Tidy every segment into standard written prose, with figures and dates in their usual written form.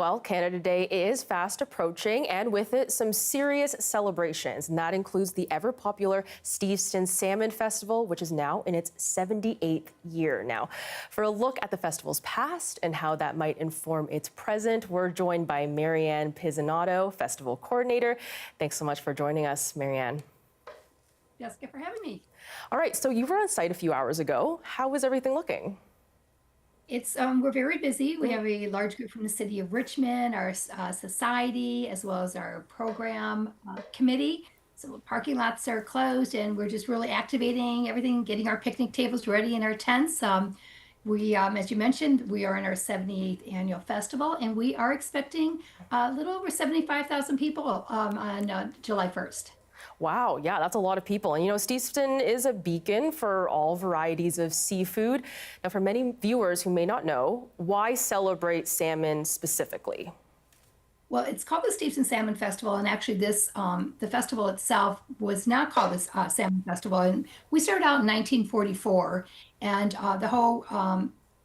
Well, Canada Day is fast approaching, and with it, some serious celebrations. And that includes the ever popular Steveston Salmon Festival, which is now in its 78th year now. For a look at the festival's past and how that might inform its present, we're joined by Mary Ann Pizzinato, festival coordinator. Thanks so much for joining us, Mary Ann. Jessica, for having me. All right, so you were on site a few hours ago. How is everything looking? It's we're very busy. We have a large group from the city of Richmond, our society, as well as our program committee. So parking lots are closed, and we're just really activating everything, getting our picnic tables ready in our tents. As you mentioned, we are in our 78th annual festival, and we are expecting a little over 75,000 people on July 1st. Wow, yeah, that's a lot of people. And you know, Steveston is a beacon for all varieties of seafood. Now, for many viewers who may not know, why celebrate salmon specifically? Well, it's called the Steveston Salmon Festival, and actually the festival itself was not called the Salmon Festival. And we started out in 1944, and the whole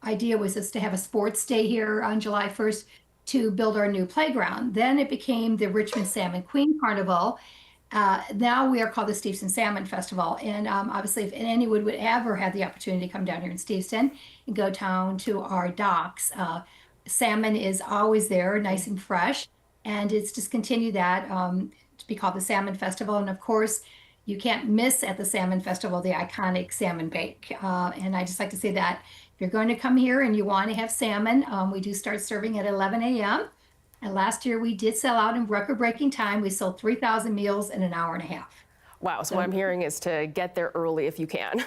idea was just to have a sports day here on July 1st to build our new playground. Then it became the Richmond Salmon Queen Carnival. Now we are called the Steveston Salmon Festival. And obviously, if anyone would ever have the opportunity to come down here in Steveston and go down to our docks, salmon is always there, nice and fresh. And it's just continue that to be called the Salmon Festival. And of course, you can't miss at the Salmon Festival the iconic salmon bake. And I just like to say that if you're going to come here and you want to have salmon, we do start serving at 11 a.m. And last year we did sell out in record-breaking time. We sold 3,000 meals in an hour and a half. Wow, so what I'm hearing is to get there early if you can.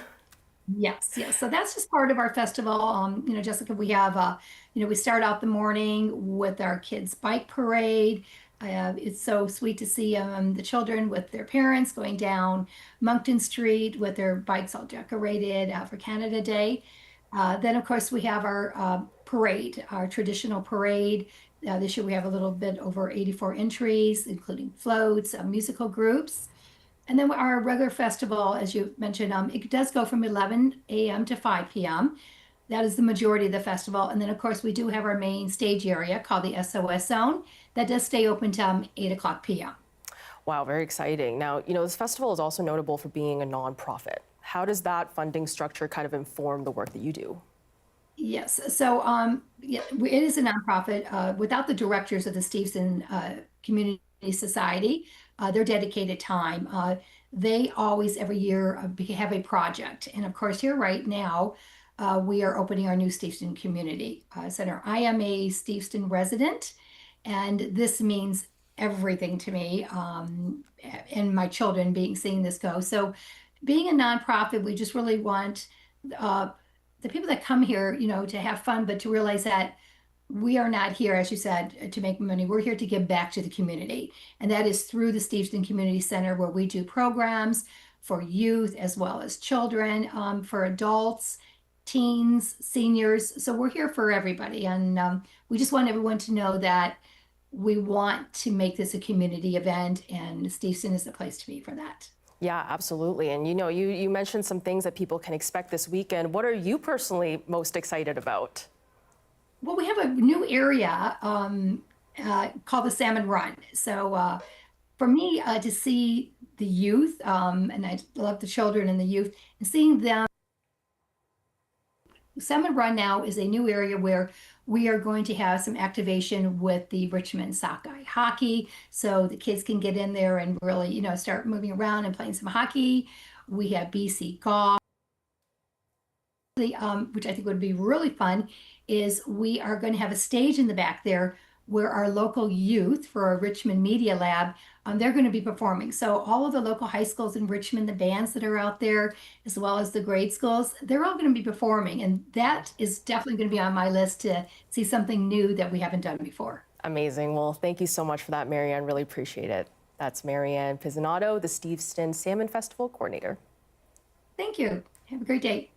Yes, yes. So that's just part of our festival. You know, Jessica, we have, we start out the morning with our kids' bike parade. It's so sweet to see the children with their parents going down Moncton Street with their bikes all decorated for Canada Day. Then, of course, we have our parade, our traditional parade. This year we have a little bit over 84 entries, including floats, musical groups. And then our regular festival, as you mentioned, it does go from 11 a.m. to 5 p.m. That is the majority of the festival. And then, of course, we do have our main stage area called the SOS Zone. That does stay open till 8 o'clock p.m. Wow, very exciting. Now, you know, this festival is also notable for being a nonprofit. How does that funding structure kind of inform the work that you do? Yes, so yeah, it is a nonprofit. Without the directors of the Steveston Community Society, their dedicated time, they always every year have a project. And of course, here right now, we are opening our new Steveston Community Center. I am a Steveston resident, and this means everything to me and my children seeing this go. So being a nonprofit, we just really want the people that come here, you know, to have fun, but to realize that we are not here, as you said, to make money. We're here to give back to the community. And that is through the Steveston Community Center, where we do programs for youth as well as children, for adults, teens, seniors. So we're here for everybody. And we just want everyone to know that we want to make this a community event, and Steveston is the place to be for that. Yeah, absolutely. And you know, you mentioned some things that people can expect this weekend. What are you personally most excited about? Well, we have a new area called the Salmon Run. So for me to see the youth, and I love the children and the youth, and seeing them. Salmon Run now is a new area where we are going to have some activation with the Richmond Sockeye hockey, so the kids can get in there and really, you know, start moving around and playing some hockey. We have BC golf, which I think would be really fun, is we are going to have a stage in the back there where our local youth for our Richmond Media Lab, they're going to be performing. So all of the local high schools in Richmond, the bands that are out there, as well as the grade schools, they're all going to be performing. And that is definitely going to be on my list to see something new that we haven't done before. Amazing. Well, thank you so much for that, Mary Ann. Really appreciate it. That's Mary Ann Pizzinato, the Steveston Salmon Festival coordinator. Thank you. Have a great day.